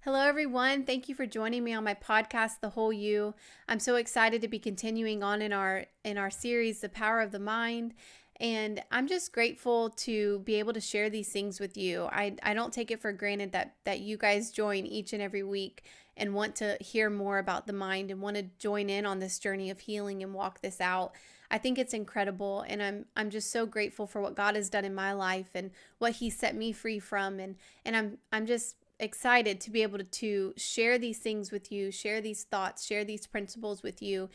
Hello, everyone. Thank you for joining me on my podcast, The Whole You. I'm so excited to be continuing on in our series, The Power of the Mind. And I'm just grateful to be able to share these things with you. I don't take it for granted that you guys join each and every week and want to hear more about the mind and want to join in on this journey of healing and walk this out. I think it's incredible, and I'm just so grateful for what God has done in my life and what He set me free from, and I'm just excited to be able to share these things with you, share these thoughts, share these principles with you.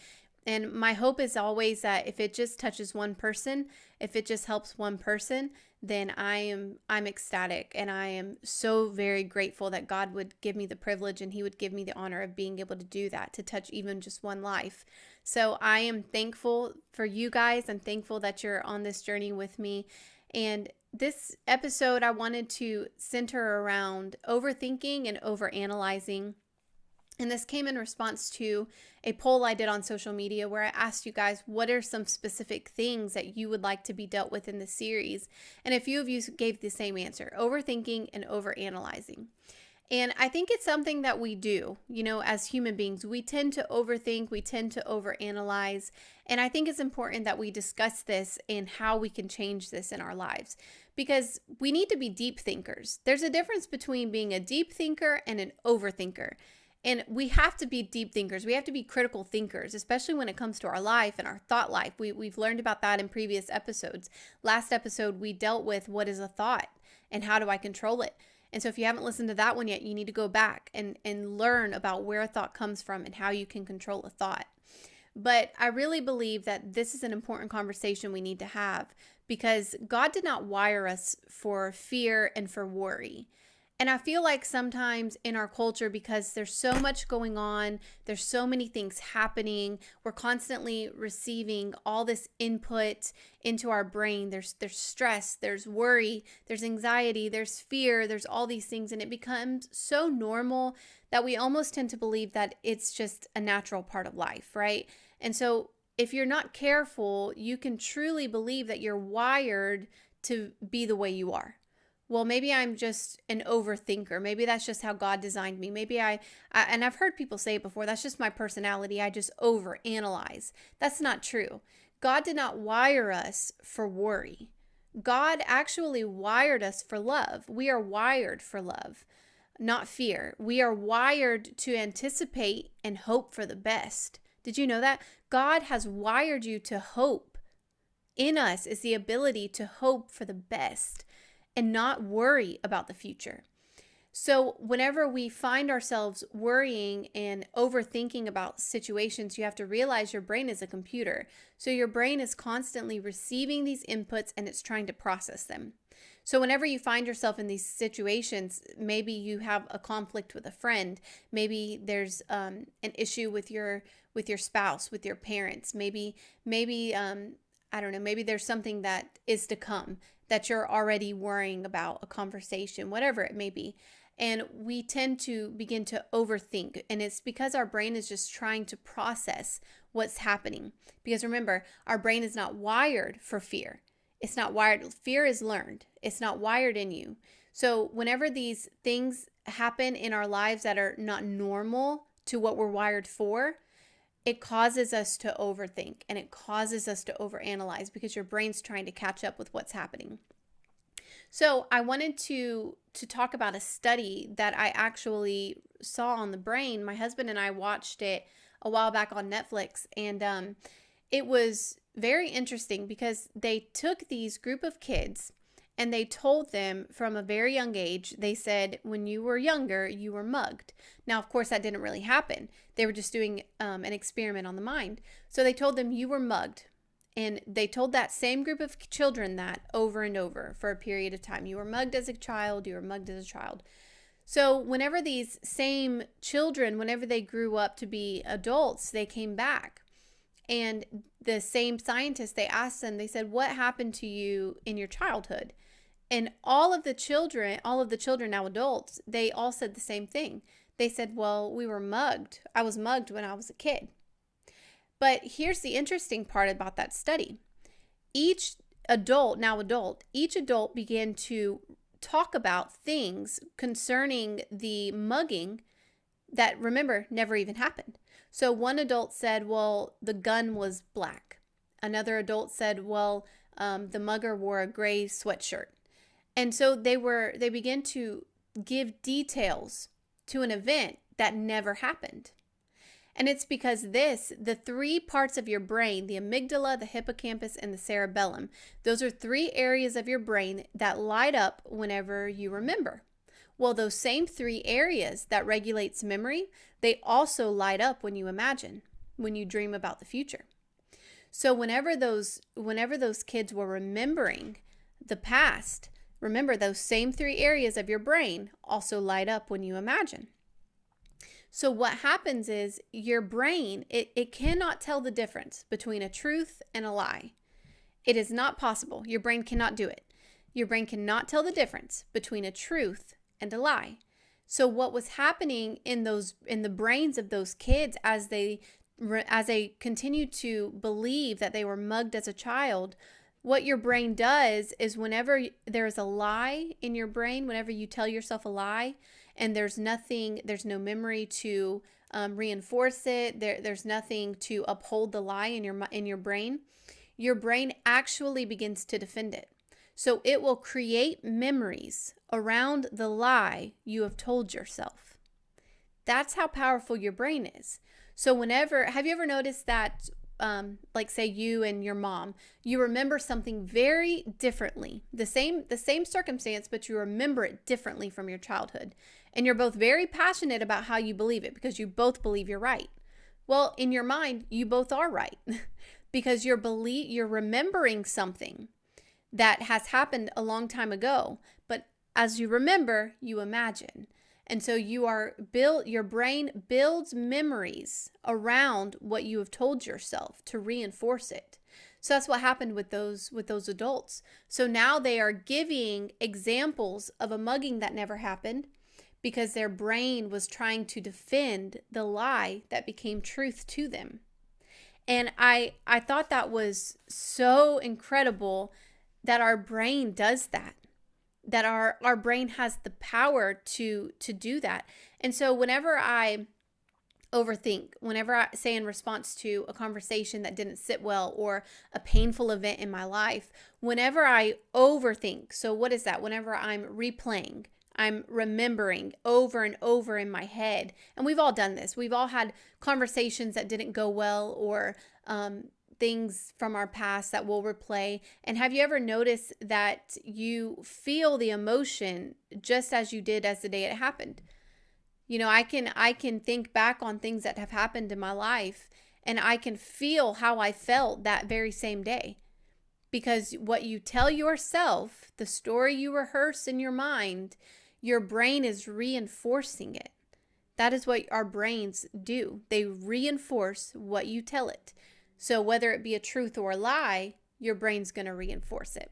And my hope is always that if it just touches one person, if it just helps one person, then I'm ecstatic, and I am so very grateful that God would give me the privilege and He would give me the honor of being able to do that, to touch even just one life. So I am thankful for you guys. I'm thankful that you're on this journey with me. And this episode, I wanted to center around overthinking and overanalyzing. And this came in response to a poll I did on social media where I asked you guys, what are some specific things that you would like to be dealt with in the series? And a few of you gave the same answer, overthinking and overanalyzing. And I think it's something that we do, as human beings. We tend to overthink, we tend to overanalyze. And I think it's important that we discuss this and how we can change this in our lives, because we need to be deep thinkers. There's a difference between being a deep thinker and an overthinker. And we have to be deep thinkers. We have to be critical thinkers, especially when it comes to our life and our thought life. We've learned about that in previous episodes. Last episode, we dealt with what is a thought and how do I control it. And so if you haven't listened to that one yet, you need to go back and learn about where a thought comes from and how you can control a thought. But I really believe that this is an important conversation we need to have, because God did not wire us for fear and for worry. And I feel like sometimes in our culture, because there's so much going on, there's so many things happening, we're constantly receiving all this input into our brain. There's stress, there's worry, there's anxiety, there's fear, there's all these things. And it becomes so normal that we almost tend to believe that it's just a natural part of life, right? And so if you're not careful, you can truly believe that you're wired to be the way you are. Well, maybe I'm just an overthinker. Maybe that's just how God designed me. Maybe and I've heard people say it before, that's just my personality. I just overanalyze. That's not true. God did not wire us for worry. God actually wired us for love. We are wired for love, not fear. We are wired to anticipate and hope for the best. Did you know that? God has wired you to hope. In us is the ability to hope for the best and not worry about the future. So whenever we find ourselves worrying and overthinking about situations, you have to realize your brain is a computer. So your brain is constantly receiving these inputs and it's trying to process them. So whenever you find yourself in these situations, maybe you have a conflict with a friend, maybe there's an issue with your spouse, with your parents, maybe I don't know, maybe there's something that is to come that you're already worrying about, a conversation, whatever it may be. And we tend to begin to overthink. And it's because our brain is just trying to process what's happening. Because remember, our brain is not wired for fear. It's not wired. Fear is learned. It's not wired in you. So whenever these things happen in our lives that are not normal to what we're wired for, it causes us to overthink and it causes us to overanalyze, because your brain's trying to catch up with what's happening. So I wanted to talk about a study that I actually saw on the brain. My husband and I watched it a while back on Netflix, and it was very interesting because they took these group of kids and they told them from a very young age, they said, when you were younger, you were mugged. Now, of course, that didn't really happen. They were just doing an experiment on the mind. So they told them you were mugged. And they told that same group of children that over and over for a period of time. You were mugged as a child. You were mugged as a child. So whenever these same children, whenever they grew up to be adults, they came back. And the same scientists, they asked them, they said, what happened to you in your childhood? And all of the children now adults, they all said the same thing. They said, well, we were mugged. I was mugged when I was a kid. But here's the interesting part about that study. Each adult began to talk about things concerning the mugging that, remember, never even happened. So one adult said, well, the gun was black. Another adult said, well, the mugger wore a gray sweatshirt. And so they began to give details to an event that never happened. And it's because the three parts of your brain, the amygdala, the hippocampus, and the cerebellum, those are three areas of your brain that light up whenever you remember. Well, those same three areas that regulates memory, they also light up when you imagine, when you dream about the future. So whenever those kids were remembering the past, remember those same three areas of your brain also light up when you imagine. So what happens is your brain, it cannot tell the difference between a truth and a lie. It is not possible. Your brain cannot do it. Your brain cannot tell the difference between a truth and a lie. So what was happening in the brains of those kids as they continued to believe that they were mugged as a child, what your brain does is whenever there's a lie in your brain, whenever you tell yourself a lie and there's no memory to reinforce it, there's nothing to uphold the lie in your brain actually begins to defend it. So it will create memories around the lie you have told yourself. That's how powerful your brain is. So have you ever noticed that, like say you and your mom, you remember something very differently, the same circumstance, but you remember it differently from your childhood. And you're both very passionate about how you believe it because you both believe you're right. Well, in your mind, you both are right because you're remembering something that has happened a long time ago. But as you remember, you imagine. And so your brain builds memories around what you have told yourself to reinforce it. So that's what happened with those adults. So now they are giving examples of a mugging that never happened because their brain was trying to defend the lie that became truth to them. And I thought that was so incredible that our brain does that. That our brain has the power to do that. And so whenever I overthink, whenever I say in response to a conversation that didn't sit well or a painful event in my life, whenever I overthink, so what is that? Whenever I'm replaying, I'm remembering over and over in my head. And we've all done this. We've all had conversations that didn't go well or things from our past that we'll replay. And have you ever noticed that you feel the emotion just as you did as the day it happened? You know, I can think back on things that have happened in my life and I can feel how I felt that very same day. Because what you tell yourself, the story you rehearse in your mind, your brain is reinforcing it. That is what our brains do. They reinforce what you tell it. So whether it be a truth or a lie, your brain's going to reinforce it.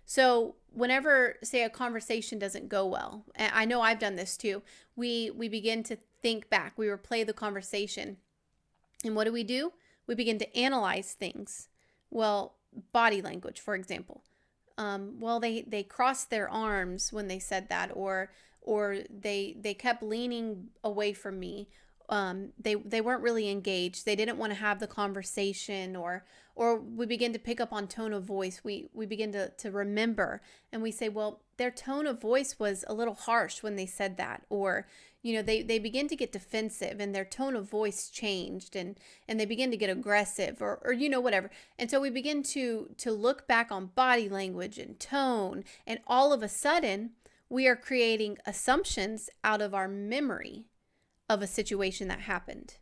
So whenever, say, a conversation doesn't go well, and I know I've done this too, we begin to think back. We replay the conversation. And what do? We begin to analyze things. Well, body language, for example. Well, they crossed their arms when they said that, or they kept leaning away from me. They weren't really engaged. They didn't want to have the conversation, or we begin to pick up on tone of voice. We begin to remember, and we say, well, their tone of voice was a little harsh when they said that, or they begin to get defensive and their tone of voice changed, and they begin to get aggressive, or whatever. And so we begin to look back on body language and tone, and all of a sudden we are creating assumptions out of our memory of a situation that happened.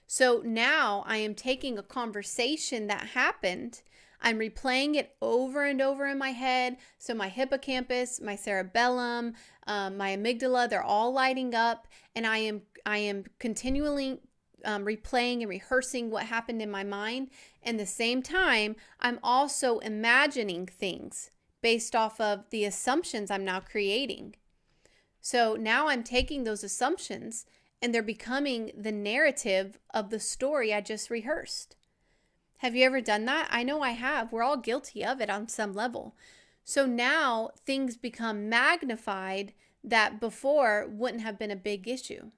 So now I am taking a conversation that happened, I'm replaying it over and over in my head. So my hippocampus, my cerebellum, my amygdala, they're all lighting up, and I am continually replaying and rehearsing what happened in my mind. And at the same time, I'm also imagining things based off of the assumptions I'm now creating. So now I'm taking those assumptions and they're becoming the narrative of the story I just rehearsed. Have you ever done that? I know I have. We're all guilty of it on some level. So now things become magnified that before wouldn't have been a big issue.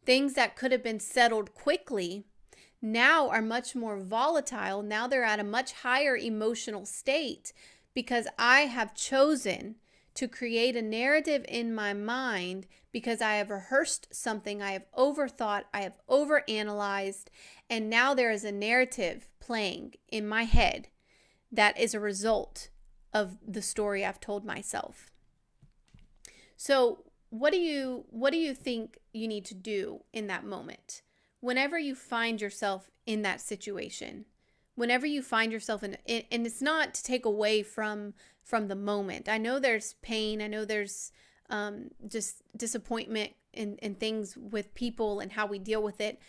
Things that could have been settled quickly now are much more volatile. Now they're at a much higher emotional state because I have chosen to create a narrative in my mind because I have rehearsed something, I have overthought, I have overanalyzed, and now there is a narrative playing in my head that is a result of the story I've told myself. So, what do you think you need to do in that moment? Whenever you find yourself in that situation, whenever you find yourself in, and it's not to take away from the moment. I know there's pain. I know there's just disappointment in things with people and how we deal with it.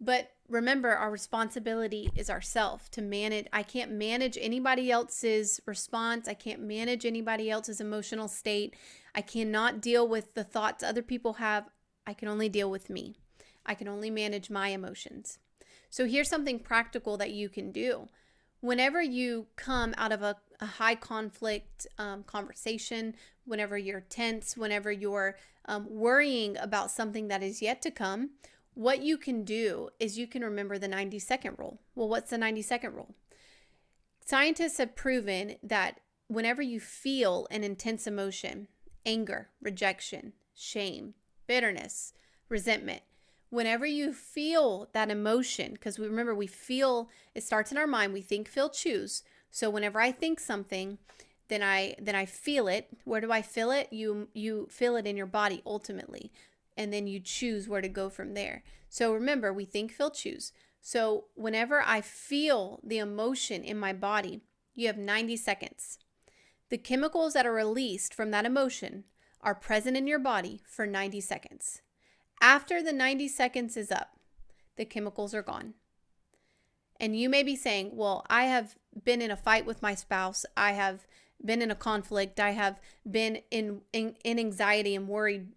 But remember, our responsibility is ourself to manage. I can't manage anybody else's response. I can't manage anybody else's emotional state. I cannot deal with the thoughts other people have. I can only deal with me. I can only manage my emotions. So here's something practical that you can do. Whenever you come out of a high conflict conversation, whenever you're tense, whenever you're worrying about something that is yet to come, what you can do is you can remember the 90-second rule. Well, what's the 90-second rule? Scientists have proven that whenever you feel an intense emotion, anger, rejection, shame, bitterness, resentment, whenever you feel that emotion, because remember, we feel, it starts in our mind, we think, feel, choose. So whenever I think something, then I feel it. Where do I feel it? You feel it in your body ultimately. And then you choose where to go from there. So remember, we think, feel, choose. So whenever I feel the emotion in my body, you have 90 seconds. The chemicals that are released from that emotion are present in your body for 90 seconds. After the 90 seconds is up, the chemicals are gone. And you may be saying, well, I have been in a fight with my spouse. I have been in a conflict. I have been in anxiety and worried,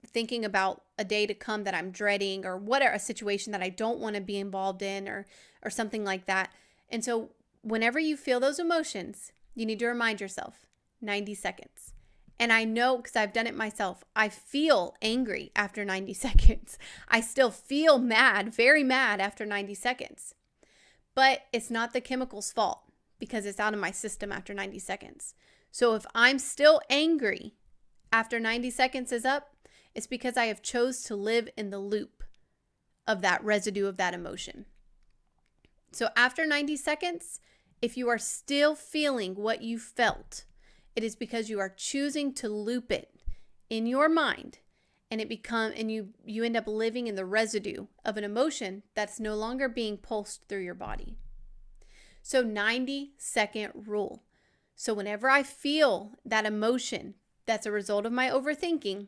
thinking about a day to come that I'm dreading, or whatever, a situation that I don't want to be involved in, or something like that. And so whenever you feel those emotions, you need to remind yourself, 90 seconds. And I know, because I've done it myself, I feel angry after 90 seconds. I still feel mad, very mad after 90 seconds. But it's not the chemical's fault because it's out of my system after 90 seconds. So if I'm still angry after 90 seconds is up, it's because I have chose to live in the loop of that residue of that emotion. So after 90 seconds, if you are still feeling what you felt, it is because you are choosing to loop it in your mind, and you end up living in the residue of an emotion that's no longer being pulsed through your body. So 90-second rule. So whenever I feel that emotion that's a result of my overthinking,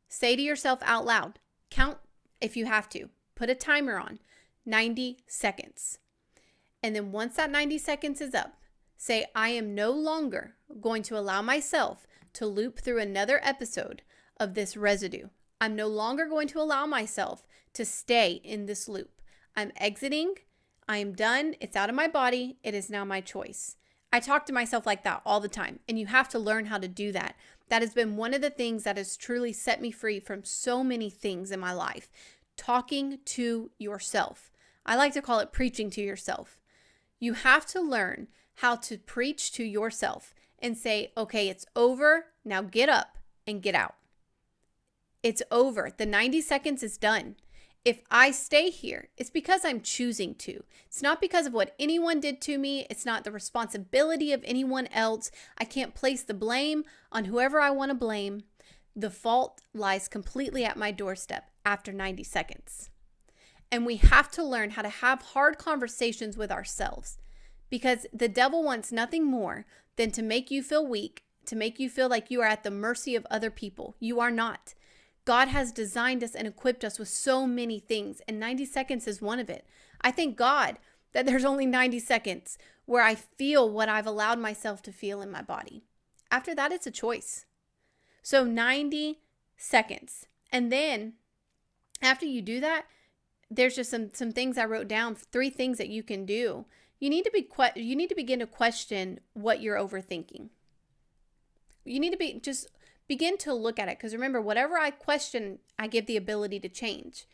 say to yourself out loud, count if you have to, put a timer on, 90 seconds. And then once that 90 seconds is up, say, I am no longer going to allow myself to loop through another episode of this residue. I'm no longer going to allow myself to stay in this loop. I'm exiting. I am done. It's out of my body. It is now my choice. I talk to myself like that all the time, and you have to learn how to do that. That has been one of the things that has truly set me free from so many things in my life. Talking to yourself. I like to call it preaching to yourself. You have to learn how to preach to yourself and say, okay, it's over. Now get up and get out. It's over. The 90 seconds is done. If I stay here, it's because I'm choosing to. It's not because of what anyone did to me. It's not the responsibility of anyone else. I can't place the blame on whoever I want to blame. The fault lies completely at my doorstep after 90 seconds. And we have to learn how to have hard conversations with ourselves, because the devil wants nothing more than to make you feel weak, to make you feel like you are at the mercy of other people. You are not. God has designed us and equipped us with so many things, and 90 seconds is one of it. I thank God that there's only 90 seconds where I feel what I've allowed myself to feel in my body. After that, it's a choice. So 90 seconds. And then after you do that, there's just some things I wrote down, 3 things that you can do you need to begin to question what you're overthinking. You need to just begin to look at it, because remember, whatever I question, I give the ability to change.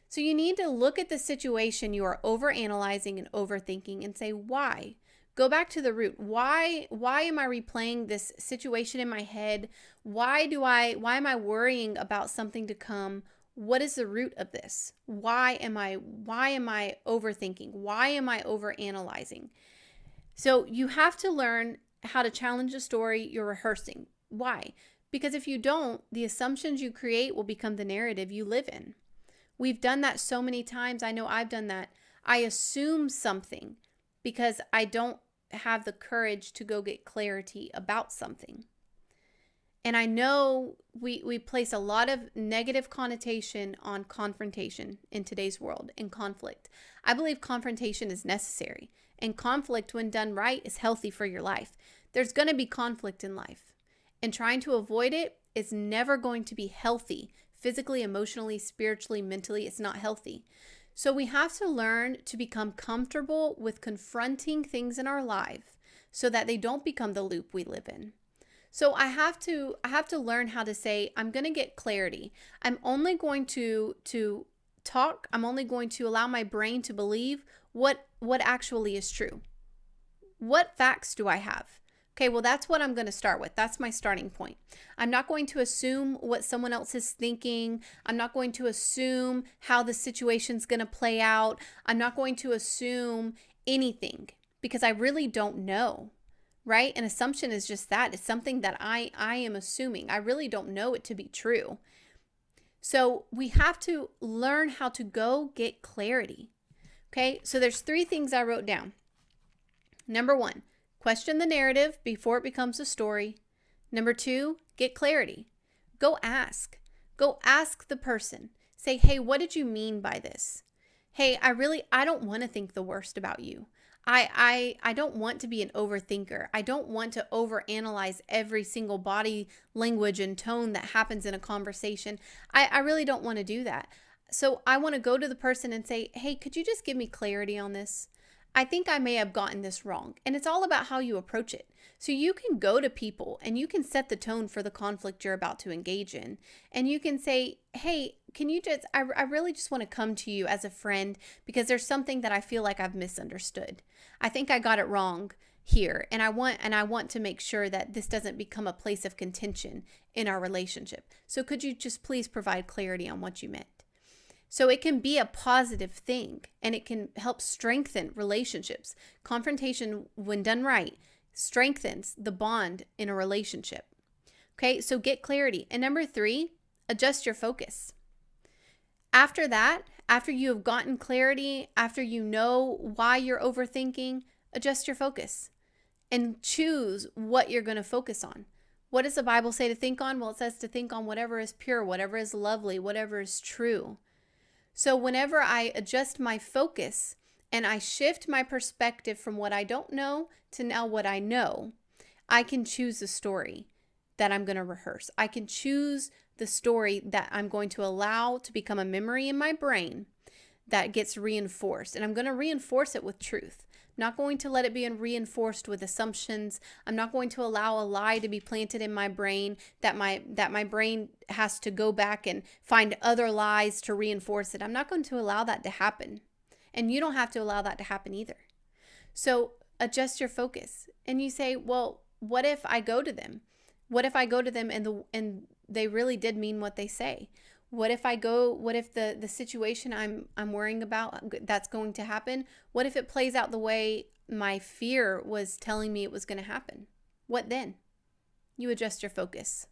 So you need to look at the situation you are overanalyzing and overthinking and say, why? Go back to the root. Why am I replaying this situation in my head? Why am I worrying about something to come? What is the root of this? Why am I overthinking? Why am I overanalyzing? So you have to learn how to challenge a story you're rehearsing. Why? Because if you don't, the assumptions you create will become the narrative you live in. We've done that so many times. I know I've done that. I assume something because I don't have the courage to go get clarity about something. And I know we place a lot of negative connotation on confrontation in today's world, in conflict. I believe confrontation is necessary, and conflict, when done right, is healthy for your life. There's going to be conflict in life, and trying to avoid it is never going to be healthy. Physically, emotionally, spiritually, mentally, it's not healthy. So we have to learn to become comfortable with confronting things in our life so that they don't become the loop we live in. So I have to learn how to say, I'm going to get clarity. I'm only going to talk. I'm only going to allow my brain to believe what actually is true. What facts do I have? Okay, well, that's what I'm going to start with. That's my starting point. I'm not going to assume what someone else is thinking. I'm not going to assume how the situation's going to play out. I'm not going to assume anything because I really don't know, right? An assumption is just that. It's something that I am assuming. I really don't know it to be true. So we have to learn how to go get clarity. Okay, so there's 3 things I wrote down. Number 1, question the narrative before it becomes a story. Number 2, get clarity. Go ask. Go ask the person. Say, hey, what did you mean by this? Hey, I don't want to think the worst about you. I don't want to be an overthinker. I don't want to overanalyze every single body language and tone that happens in a conversation. I really don't want to do that. So I want to go to the person and say, hey, could you just give me clarity on this? I think I may have gotten this wrong. And it's all about how you approach it. So you can go to people and you can set the tone for the conflict you're about to engage in. And you can say, hey, can you just, I really just want to come to you as a friend because there's something that I feel like I've misunderstood. I think I got it wrong here. And I want to make sure that this doesn't become a place of contention in our relationship. So could you just please provide clarity on what you meant? So it can be a positive thing and it can help strengthen relationships. Confrontation, when done right, strengthens the bond in a relationship. Okay, so get clarity. And number 3, adjust your focus. After that, after you have gotten clarity, after you know why you're overthinking, adjust your focus and choose what you're going to focus on. What does the Bible say to think on? Well, it says to think on whatever is pure, whatever is lovely, whatever is true. So whenever I adjust my focus and I shift my perspective from what I don't know to now what I know, I can choose the story that I'm going to rehearse. I can choose the story that I'm going to allow to become a memory in my brain that gets reinforced. And I'm going to reinforce it with truth. I'm not going to let it be reinforced with assumptions. I'm not going to allow a lie to be planted in my brain that my brain has to go back and find other lies to reinforce it. I'm not going to allow that to happen. And you don't have to allow that to happen either. So adjust your focus. And you say, well, what if I go to them? What if I go to them and they really did mean what they say? What if the situation I'm worrying about that's going to happen, what if it plays out the way my fear was telling me it was going to happen? What then? You adjust your focus.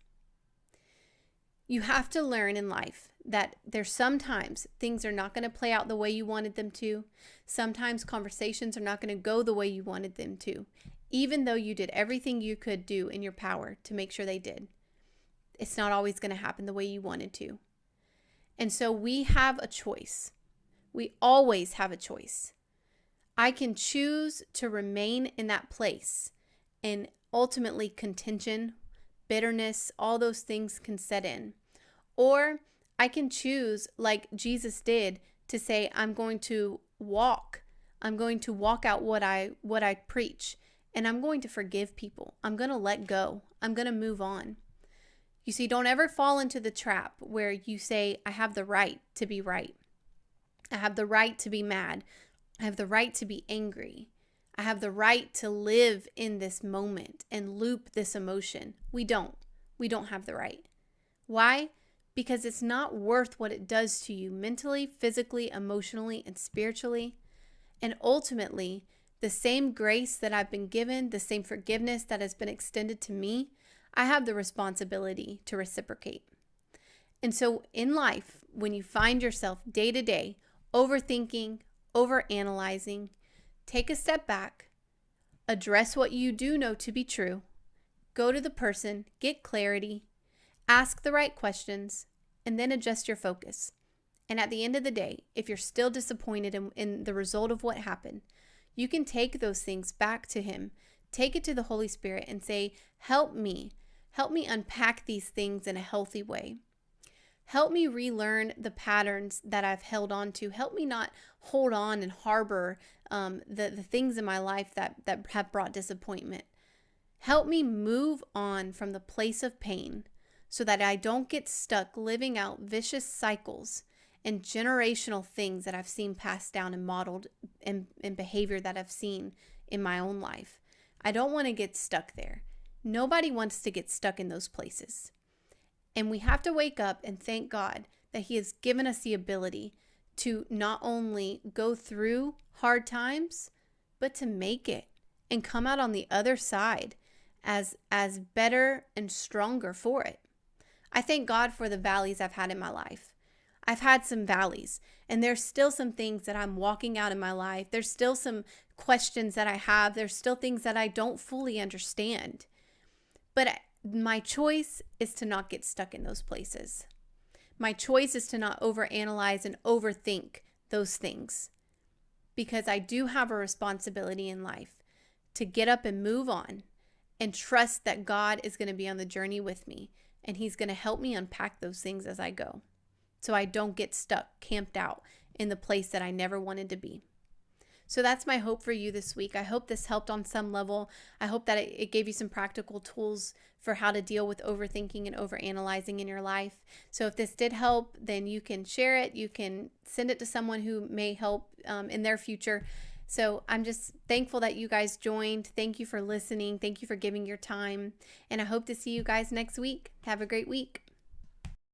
You have to learn in life that there's sometimes things are not going to play out the way you wanted them to. Sometimes conversations are not going to go the way you wanted them to, even though you did everything you could do in your power to make sure they did. It's not always going to happen the way you wanted to. And so we have a choice. We always have a choice. I can choose to remain in that place, and ultimately contention, bitterness, all those things can set in. Or I can choose, like Jesus did, to say, I'm going to walk I'm going to walk out what I preach, and I'm going to forgive people. I'm going to let go. I'm going to move on. You see, don't ever fall into the trap where you say, I have the right to be right. I have the right to be mad. I have the right to be angry. I have the right to live in this moment and loop this emotion. We don't. We don't have the right. Why? Because it's not worth what it does to you mentally, physically, emotionally, and spiritually. And ultimately, the same grace that I've been given, the same forgiveness that has been extended to me, I have the responsibility to reciprocate. And so in life, when you find yourself day to day overthinking, overanalyzing, take a step back, address what you do know to be true, go to the person, get clarity, ask the right questions, and then adjust your focus. And at the end of the day, if you're still disappointed in the result of what happened, you can take those things back to Him, take it to the Holy Spirit and say, help me unpack these things in a healthy way. Help me relearn the patterns that I've held on to. Help me not hold on and harbor the things in my life that have brought disappointment. Help me move on from the place of pain so that I don't get stuck living out vicious cycles and generational things that I've seen passed down and modeled in behavior that I've seen in my own life. I don't want to get stuck there. Nobody wants to get stuck in those places. And we have to wake up and thank God that He has given us the ability to not only go through hard times, but to make it and come out on the other side as better and stronger for it. I thank God for the valleys I've had in my life. I've had some valleys, and there's still some things that I'm walking out in my life. There's still some questions that I have. There's still things that I don't fully understand. But my choice is to not get stuck in those places. My choice is to not overanalyze and overthink those things, because I do have a responsibility in life to get up and move on and trust that God is going to be on the journey with me, and He's going to help me unpack those things as I go, so I don't get stuck, camped out in the place that I never wanted to be. So that's my hope for you this week. I hope this helped on some level. I hope that it gave you some practical tools for how to deal with overthinking and overanalyzing in your life. So if this did help, then you can share it. You can send it to someone who may help in their future. So I'm just thankful that you guys joined. Thank you for listening. Thank you for giving your time. And I hope to see you guys next week. Have a great week.